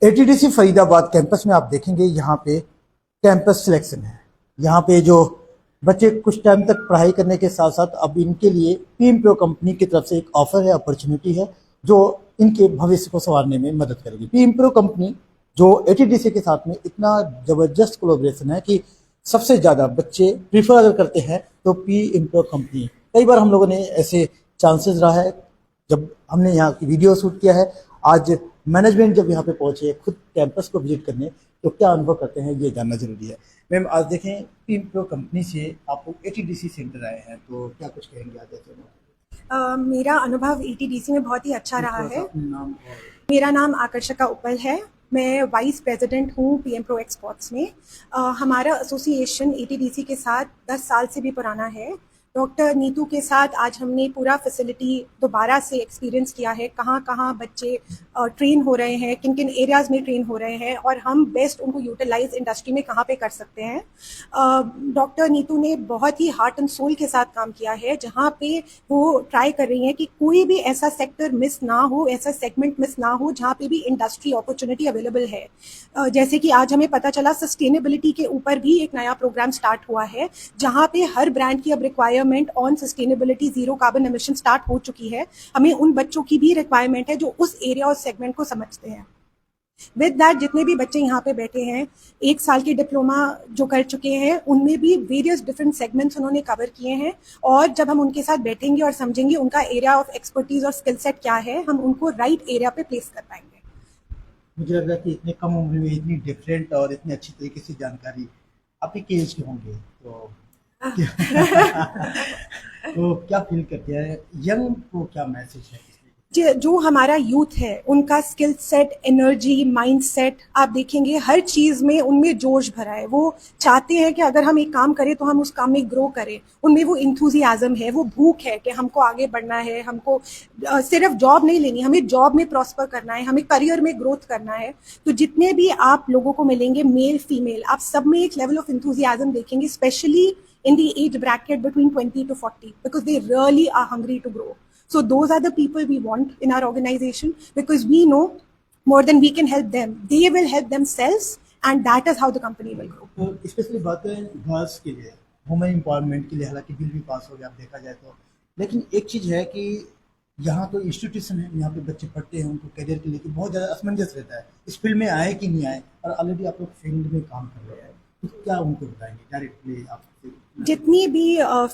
ATDC Faridabad campus में आप देखेंगे यहाँ पे कैंपस सिलेक्शन है। यहाँ पे जो बच्चे कुछ टाइम तक पढ़ाई करने के साथ साथ अब इनके लिए पीएम प्रो कंपनी की तरफ से एक ऑफर है, अपॉर्चुनिटी है जो इनके भविष्य को संवारने में मदद करेगी। पीएम प्रो कंपनी जो एटीडीसी के साथ में इतना जबरदस्त कोलैबोरेशन है कि सबसे ज़्यादा बच्चे प्रीफर अगर करते हैं तो पीएम प्रो कंपनी। कई बार हम लोगों ने ऐसे चांसेस रहा है जब हमने यहाँ की वीडियो शूट किया है। आज मैनेजमेंट जब यहाँ पे पहुंचे खुद कैंपस को विजिट करने तो क्या अनुभव करते हैं ये जानना जरूरी है। मैम आज देखें पीएम प्रो कंपनी से आप लोग एटीडीसी सेंटर आए हैं तो क्या कुछ कहेंगे आज ऐसे? मेरा अनुभव एटीडीसी में बहुत ही अच्छा रहा है। नाम मेरा नाम आकर्षका उपल है। मैं वाइस प्रेसिडेंट हूँ पीएम प्रो एक्सपोर्ट्स में। हमारा एसोसिएशन एटीडीसी के साथ 10 साल से भी पुराना है। डॉक्टर नीतू के साथ आज हमने पूरा फैसिलिटी दोबारा से एक्सपीरियंस किया है, कहाँ कहाँ बच्चे ट्रेन हो रहे हैं, किन किन एरियाज़ में ट्रेन हो रहे हैं और हम बेस्ट उनको यूटिलाइज इंडस्ट्री में कहाँ पे कर सकते हैं। डॉक्टर नीतू ने बहुत ही हार्ट एंड सोल के साथ काम किया है, जहाँ पे वो ट्राई कर रही हैं कि कोई भी ऐसा सेक्टर मिस ना हो, ऐसा सेगमेंट मिस ना हो जहाँ पे भी इंडस्ट्री अपॉर्चुनिटी अवेलेबल है। जैसे कि आज हमें पता चला सस्टेनेबिलिटी के ऊपर भी एक नया प्रोग्राम स्टार्ट हुआ है, जहाँ पे हर ब्रांड की अब requirement on sustainability, zero carbon emission start हो चुकी है। हमें उन बच्चों की भी रिक्वायरमेंट है जो उस एरिया और सेगमेंट को समझते हैं। विद दैट जितने भी बच्चे यहाँ पे बैठे हैं 1 साल की डिप्लोमा जो कर चुके हैं उनमें भी वेरियस डिफरेंट सेगमेंट्स उन्होंने कवर किए हैं और जब हम उनके साथ बैठेंगे और समझेंगे उनका एरिया ऑफ एक्सपर्टीज और स्किल सेट क्या है, हम उनको राइट एरिया पे प्लेस कर पाएंगे। मुझे लग रहा है कि इतने कम उम्र में इतनी डिफरेंट और इतनी अच्छी तरीके से जानकारी आपके एज के होंगे तो तो क्या फील करते हैं यंग को, क्या मैसेज है? जो हमारा यूथ है उनका skill set, energy, mind set आप देखेंगे हर चीज़ में उनमें जोश भरा है। वो चाहते हैं कि अगर हम एक काम करें तो हम उस काम में ग्रो करें। उनमें वो इंथुजियाज्म है, वो भूख है कि हमको आगे बढ़ना है, हमको सिर्फ जॉब नहीं लेनी, हमें जॉब में प्रॉस्पर करना है, हमें करियर में ग्रोथ करना है। तो जितने भी आप लोगों को मिलेंगे मेल फीमेल, आप सब में एक लेवल ऑफ इंथुजियाज्म देखेंगे, specially in the age bracket between 20 to 40 because they really are hungry to grow. So those are the people we want in our organization because we know more than we can help them. They will help themselves and that is how the company will grow. तो specially बात है girls के लिए, women empowerment के लिए, हालांकि bill भी पास हो गया आप देखा जाए तो, लेकिन एक चीज़ है कि यहाँ तो इंस्टीट्यूशन है, यहाँ पे बच्चे पढ़ते हैं, उनको करियर के लिए बहुत ज़्यादा असमंजस रहता है इस फील्ड में आए कि नहीं आए, और ऑलरेडी आप लोग फील्ड में काम कर रहे हैं तो क्या उनको बताएंगे डायरेक्टली आप? जितनी भी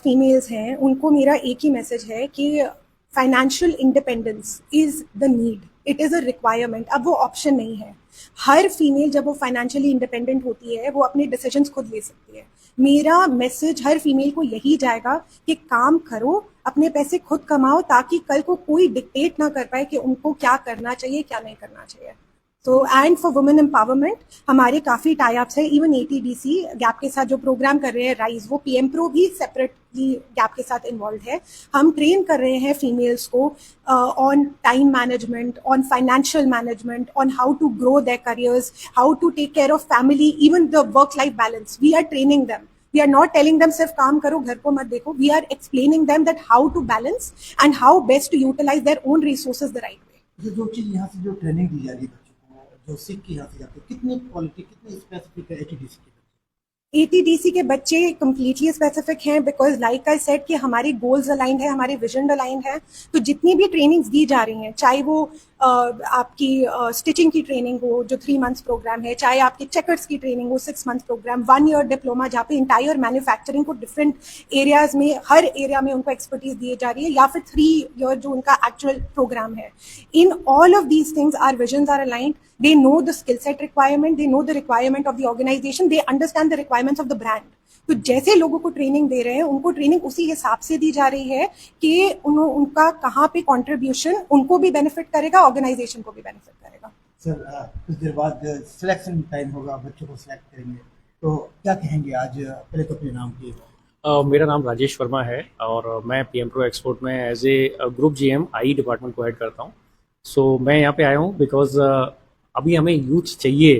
फीमेल्स हैं उनको मेरा एक ही मैसेज है कि financial independence is the need, it is a requirement. अब वो ऑप्शन नहीं है। हर फीमेल जब वो फाइनेंशियली इंडिपेंडेंट होती है वो अपने डिसीजंस खुद ले सकती है। मेरा मैसेज हर फीमेल को यही जाएगा कि काम करो, अपने पैसे खुद कमाओ ताकि कल को कोई डिक्टेट ना कर पाए कि उनको क्या करना चाहिए क्या नहीं करना चाहिए। तो एंड फॉर वुमेन एम्पावरमेंट हमारे काफ़ी टाई अप्स है। इवन एटीडीसी गैप के साथ जो प्रोग्राम कर रहे हैं राइज, वो पीएम प्रो भी सेपरेटली गैप के साथ इन्वॉल्व है। हम ट्रेन कर रहे हैं फीमेल्स को on time management, on financial management, on how to grow their careers, how to take care of family, even the work life balance. We are training them. We are not telling them सिर्फ काम करो घर को मत देखो। We are explaining them that how to balance and how best to utilize their own resources the right way. जो चीज़ यहाँ से जो ट्रेनिंग दी जा रही है बच्चों को, जो सीख के यहाँ से जाते हैं, कितनी क्वालिटी, कितनी स्पेसिफिक है एटीडीसी की? एटीडीसी के बच्चे कम्प्लीटली स्पेसिफिक हैं बिकॉज लाइक आई सेड कि हमारे गोल्स अलाइंड है, हमारे विजन अलाइंड है। तो जितनी भी ट्रेनिंग्स दी जा रही हैं, चाहे वो आपकी स्टिचिंग की ट्रेनिंग हो जो 3 मंथ्स प्रोग्राम है, चाहे आपकी चेकर्स की ट्रेनिंग हो 6 मंथ्स प्रोग्राम, 1 ईयर डिप्लोमा जहाँ पे इंटायर मैन्युफैक्चरिंग को डिफरेंट एरियाज में, हर एरिया में उनको एक्सपर्टीज दी जा रही है, या फिर 3 ईयर जो उनका एक्चुअल प्रोग्राम है। In all of these things are visions are aligned. They know the skill set requirement, they know the requirement of the organization, they understand the requirements of the brand. तो जैसे लोगों को training दे रहे हैं उनको training उसी हिसाब से दी जा रही है कि उनका कहाँ पे कंट्रीब्यूशन उनको भी बेनिफिट करेगा, ऑर्गेनाइजेशन को भी बेनिफिट करेगा। सर कुछ देर बाद सिलेक्शन टाइम होगा, बच्चों को सिलेक्ट करेंगे तो क्या कहेंगे आज? पहले तो अपने नाम की। मेरा नाम राजेश वर्मा है और मैं पीएम प्रो एक्सपोर्ट में as a group GM I department को हेड करता हूँ। सो मैं यहाँ पे आया हूँ बिकॉज अभी हमें यूथ चाहिए,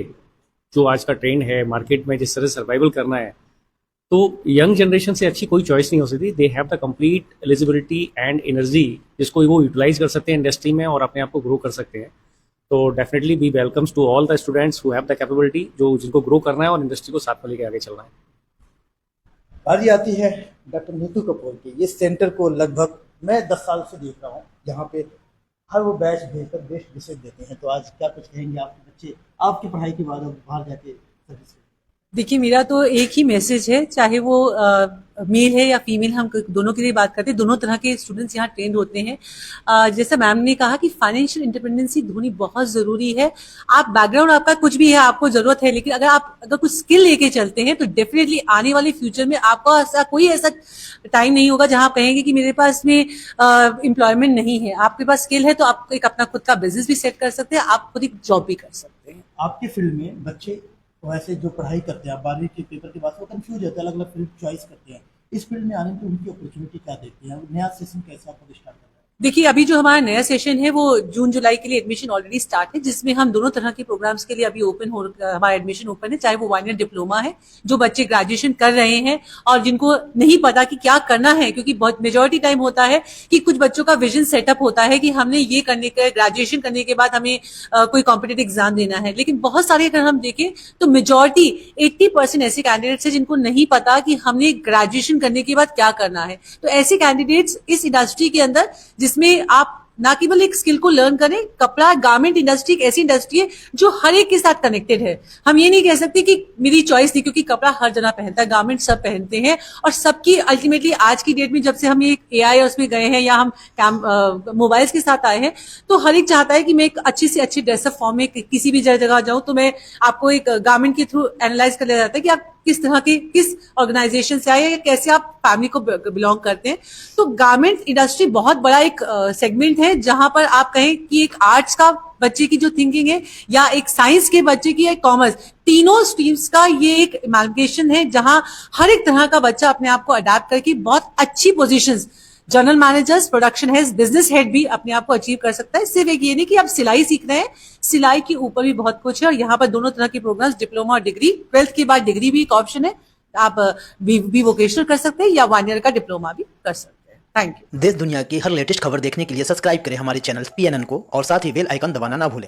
जो आज का ट्रेंड है मार्केट में जिस तरह सर्वाइवल करना है, तो यंग जनरेशन से अच्छी कोई चॉइस नहीं हो सकती। They have the complete eligibility and energy जिसको वो यूटिलाइज कर सकते हैं इंडस्ट्री में और अपने आप को ग्रो कर सकते हैं। तो definitely we welcomes to all the students who have the capability, जो जिनको ग्रो करना है और इंडस्ट्री को साथ में लेके आगे चलना है। बारी आती है डॉक्टर नीतू कपूर की। ये सेंटर को लगभग मैं 10 साल से देख रहा हूँ, यहाँ पे हर वो बैच भेजकर बेस्ट विषय देते हैं। तो आज क्या कुछ कहेंगे आपके बच्चे आपकी पढ़ाई के बाद अब बाहर जाके सर्विस? देखिए, मेरा तो एक ही मैसेज है, चाहे वो मेल है या फीमेल, हम दोनों के लिए बात करते हैं। दोनों तरह के स्टूडेंट्स यहाँ ट्रेंड होते हैं। जैसा मैम ने कहा कि फाइनेंशियल इंडिपेंडेंसी होनी बहुत जरूरी है। आप बैकग्राउंड आपका कुछ भी है, आपको जरूरत है, लेकिन अगर कुछ स्किल लेके चलते हैं तो डेफिनेटली आने वाले फ्यूचर में आपका कोई ऐसा टाइम नहीं होगा जहां आप कहेंगे कि मेरे पास में एम्प्लॉयमेंट नहीं है। आपके पास स्किल है तो आप एक अपना खुद का बिजनेस भी सेट कर सकते हैं, आप खुद एक जॉब भी कर सकते हैं। आपके फील्ड में बच्चे वैसे जो पढ़ाई करते हैं 12वीं के पेपर के बाद वो कंफ्यूज होते हैं, अलग अलग फील्ड चॉइस करते हैं। इस फील्ड में आने की उनकी अपॉर्चुनिटी क्या देती है? नया सेशन कैसे आपको स्टार्ट करना है? देखिए, अभी जो हमारा नया सेशन है वो जून जुलाई के लिए एडमिशन ऑलरेडी स्टार्ट है, जिसमें हम दोनों तरह के प्रोग्राम्स के लिए अभी हमारा एडमिशन ओपन है। चाहे वो 1 ईयर डिप्लोमा है, जो बच्चे ग्रेजुएशन कर रहे हैं और जिनको नहीं पता कि क्या करना है, क्योंकि बहुत मेजॉरिटी टाइम होता है कि कुछ बच्चों का विजन सेटअप होता है कि हमने ये करने का, ग्रेजुएशन करने के बाद हमें कोई कॉम्पिटेटिव एग्जाम देना है। लेकिन बहुत सारे अगर हम देखें तो मेजॉरिटी 80% ऐसे कैंडिडेट्स हैं जिनको नहीं पता कि हमने ग्रेजुएशन करने के बाद क्या करना है। तो ऐसे कैंडिडेट्स इस इंडस्ट्री के अंदर, जिसमें आप ना केवल एक स्किल को लर्न करें, कपड़ा गारमेंट इंडस्ट्री एक ऐसी इंडस्ट्री है जो हर एक के साथ कनेक्टेड है। हम ये नहीं कह सकते कि मेरी चॉइस थी, क्योंकि कपड़ा हर जना पहनता है, गारमेंट सब पहनते हैं, और सबकी अल्टीमेटली आज की डेट में जब से हम ये AI और उसमें गए हैं या हम मोबाइल्स के साथ आए हैं, तो हर एक चाहता है कि मैं एक अच्छी से अच्छी ड्रेसअप फॉर्म में किसी भी जगह जाऊं तो मैं आपको एक गारमेंट के थ्रू एनालाइज कर लिया जाता है कि आप किस तरह के, किस ऑर्गेनाइजेशन से आए या कैसे आप फैमिली को बिलोंग करते हैं। तो गारमेंट इंडस्ट्री बहुत बड़ा एक सेगमेंट है, जहां पर आप कहें कि एक आर्ट्स का बच्चे की जो थिंकिंग है या एक साइंस के बच्चे की या कॉमर्स, तीनों स्ट्रीम्स का ये एक एमालगेशन है, जहां हर एक तरह का बच्चा अपने आप को अडेप्ट करके बहुत अच्छी positions, general managers, production head, business head भी अपने आप को अचीव कर सकता है। सिर्फ एक ये नहीं कि आप सिलाई सीख रहे हैं, सिलाई के ऊपर भी बहुत कुछ है, और यहाँ पर दोनों तरह के प्रोग्राम्स, डिप्लोमा और डिग्री, 12th के बाद डिग्री भी एक ऑप्शन है। आप भी वोकेशनल कर सकते हैं या 1 ईयर का डिप्लोमा भी कर सकते हैं। Thank you. देश दुनिया की हर लेटेस्ट खबर देखने के लिए सब्सक्राइब करें हमारे चैनल PNN को, और साथ ही बेल आइकन दबाना ना भूलें।